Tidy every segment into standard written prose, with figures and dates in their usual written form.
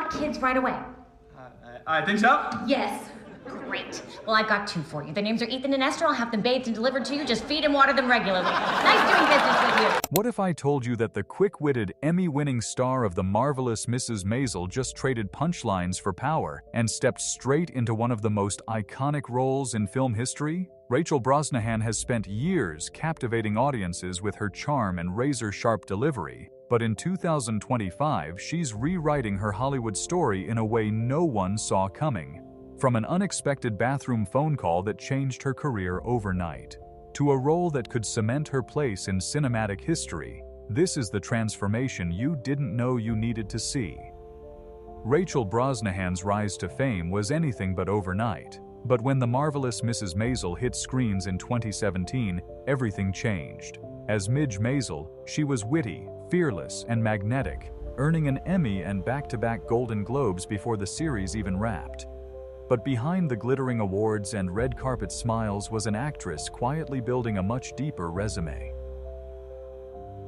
want kids right away? I think so. Yes. Great. Well, I've got two for you. Their names are Ethan and Esther. I'll have them bathed and delivered to you. Just feed and water them regularly. Nice doing business with you. What if I told you that the quick-witted, Emmy-winning star of The Marvelous Mrs. Maisel just traded punchlines for power and stepped straight into one of the most iconic roles in film history? Rachel Brosnahan has spent years captivating audiences with her charm and razor-sharp delivery, but in 2025, she's rewriting her Hollywood story in a way no one saw coming. From an unexpected bathroom phone call that changed her career overnight, to a role that could cement her place in cinematic history, this is the transformation you didn't know you needed to see. Rachel Brosnahan's rise to fame was anything but overnight, but when The Marvelous Mrs. Maisel hit screens in 2017, everything changed. As Midge Maisel, she was witty, fearless, and magnetic, earning an Emmy and back-to-back Golden Globes before the series even wrapped. But behind the glittering awards and red carpet smiles was an actress quietly building a much deeper resume.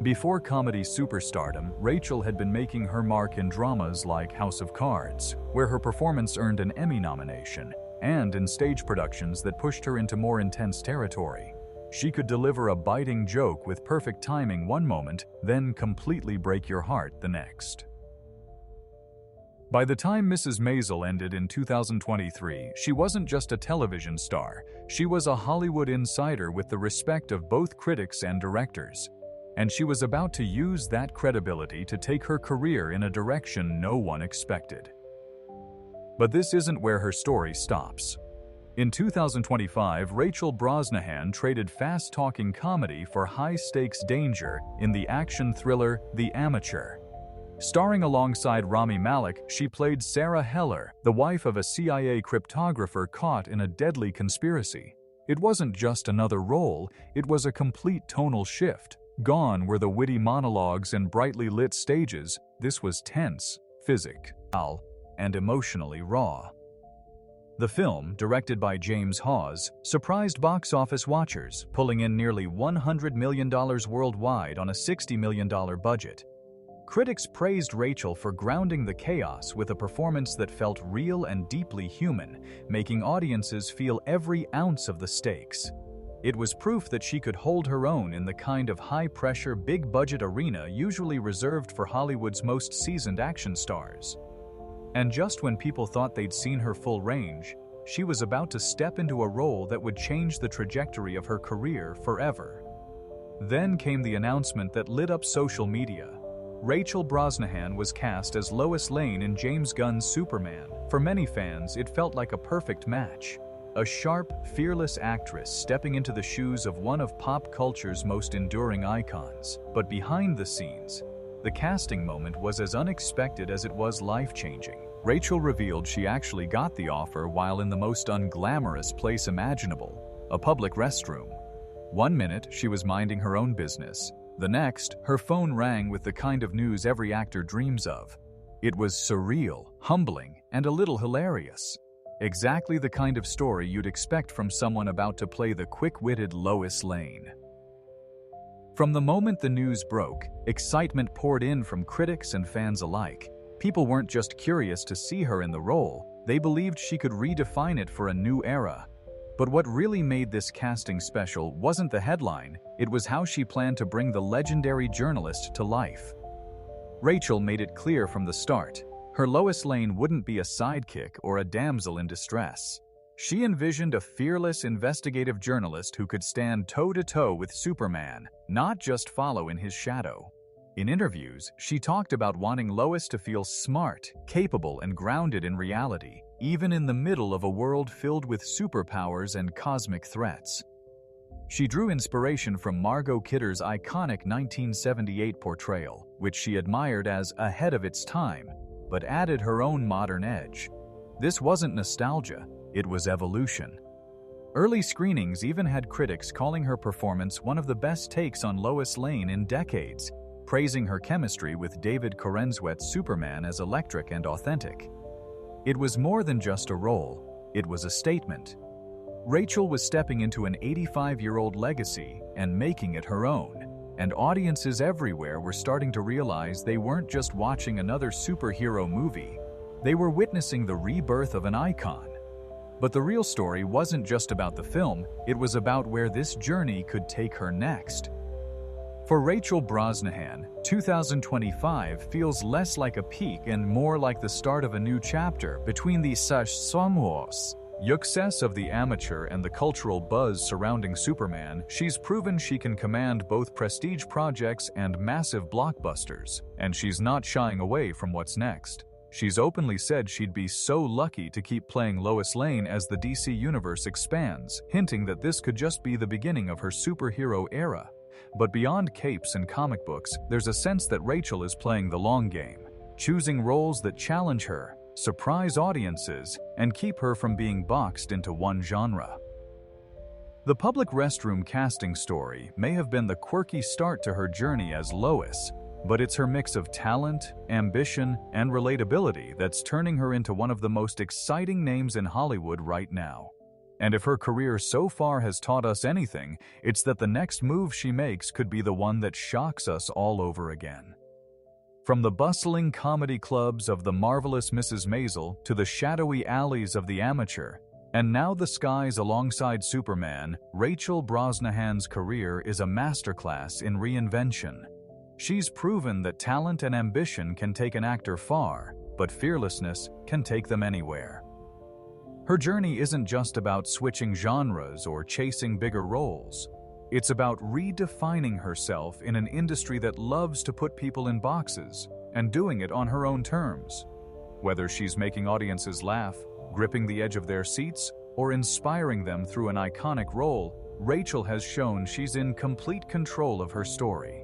Before comedy superstardom, Rachel had been making her mark in dramas like House of Cards, where her performance earned an Emmy nomination, and in stage productions that pushed her into more intense territory. She could deliver a biting joke with perfect timing one moment, then completely break your heart the next. By the time Mrs. Maisel ended in 2023, she wasn't just a television star, she was a Hollywood insider with the respect of both critics and directors. And she was about to use that credibility to take her career in a direction no one expected. But this isn't where her story stops. In 2025, Rachel Brosnahan traded fast-talking comedy for high-stakes danger in the action thriller The Amateur. Starring alongside Rami Malek, she played Sarah Heller, the wife of a CIA cryptographer caught in a deadly conspiracy. It wasn't just another role, it was a complete tonal shift. Gone were the witty monologues and brightly lit stages. This was tense, physical, and emotionally raw. The film, directed by James Hawes, surprised box office watchers, pulling in nearly $100 million worldwide on a $60 million budget. Critics praised Rachel for grounding the chaos with a performance that felt real and deeply human, making audiences feel every ounce of the stakes. It was proof that she could hold her own in the kind of high-pressure, big-budget arena usually reserved for Hollywood's most seasoned action stars. And just when people thought they'd seen her full range, she was about to step into a role that would change the trajectory of her career forever. Then came the announcement that lit up social media. Rachel Brosnahan was cast as Lois Lane in James Gunn's Superman. For many fans, it felt like a perfect match. A sharp, fearless actress stepping into the shoes of one of pop culture's most enduring icons. But behind the scenes, the casting moment was as unexpected as it was life-changing. Rachel revealed she actually got the offer while in the most unglamorous place imaginable, a public restroom. One minute, she was minding her own business. The next, her phone rang with the kind of news every actor dreams of. It was surreal, humbling, and a little hilarious. Exactly the kind of story you'd expect from someone about to play the quick-witted Lois Lane. From the moment the news broke, excitement poured in from critics and fans alike. People weren't just curious to see her in the role, they believed she could redefine it for a new era. But what really made this casting special wasn't the headline, it was how she planned to bring the legendary journalist to life. Rachel made it clear from the start, her Lois Lane wouldn't be a sidekick or a damsel in distress. She envisioned a fearless investigative journalist who could stand toe-to-toe with Superman, not just follow in his shadow. In interviews, she talked about wanting Lois to feel smart, capable, and grounded in reality, even in the middle of a world filled with superpowers and cosmic threats. She drew inspiration from Margot Kidder's iconic 1978 portrayal, which she admired as ahead of its time, but added her own modern edge. This wasn't nostalgia, it was evolution. Early screenings even had critics calling her performance one of the best takes on Lois Lane in decades, praising her chemistry with David Corenswet's Superman as electric and authentic. It was more than just a role, it was a statement. Rachel was stepping into an 85-year-old legacy and making it her own, and audiences everywhere were starting to realize they weren't just watching another superhero movie, They were witnessing the rebirth of an icon. But the real story wasn't just about the film, it was about where this journey could take her next. For Rachel Brosnahan, 2025 feels less like a peak and more like the start of a new chapter between the success of the amateur and the cultural buzz surrounding Superman. She's proven she can command both prestige projects and massive blockbusters, and she's not shying away from what's next. She's openly said she'd be so lucky to keep playing Lois Lane as the DC universe expands, hinting that this could just be the beginning of her superhero era. But beyond capes and comic books, there's a sense that Rachel is playing the long game, choosing roles that challenge her, surprise audiences, and keep her from being boxed into one genre. The public restroom casting story may have been the quirky start to her journey as Lois, but it's her mix of talent, ambition, and relatability that's turning her into one of the most exciting names in Hollywood right now. And if her career so far has taught us anything, it's that the next move she makes could be the one that shocks us all over again. From the bustling comedy clubs of The Marvelous Mrs. Maisel to the shadowy alleys of The Amateur, and now the skies alongside Superman, Rachel Brosnahan's career is a masterclass in reinvention. She's proven that talent and ambition can take an actor far, but fearlessness can take them anywhere. Her journey isn't just about switching genres or chasing bigger roles. It's about redefining herself in an industry that loves to put people in boxes and doing it on her own terms. Whether she's making audiences laugh, gripping the edge of their seats, or inspiring them through an iconic role, Rachel has shown she's in complete control of her story.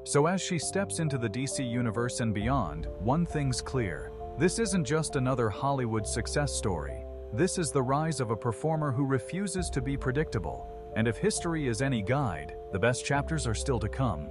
So as she steps into the DC universe and beyond, one thing's clear. This isn't just another Hollywood success story. This is the rise of a performer who refuses to be predictable. And if history is any guide, the best chapters are still to come.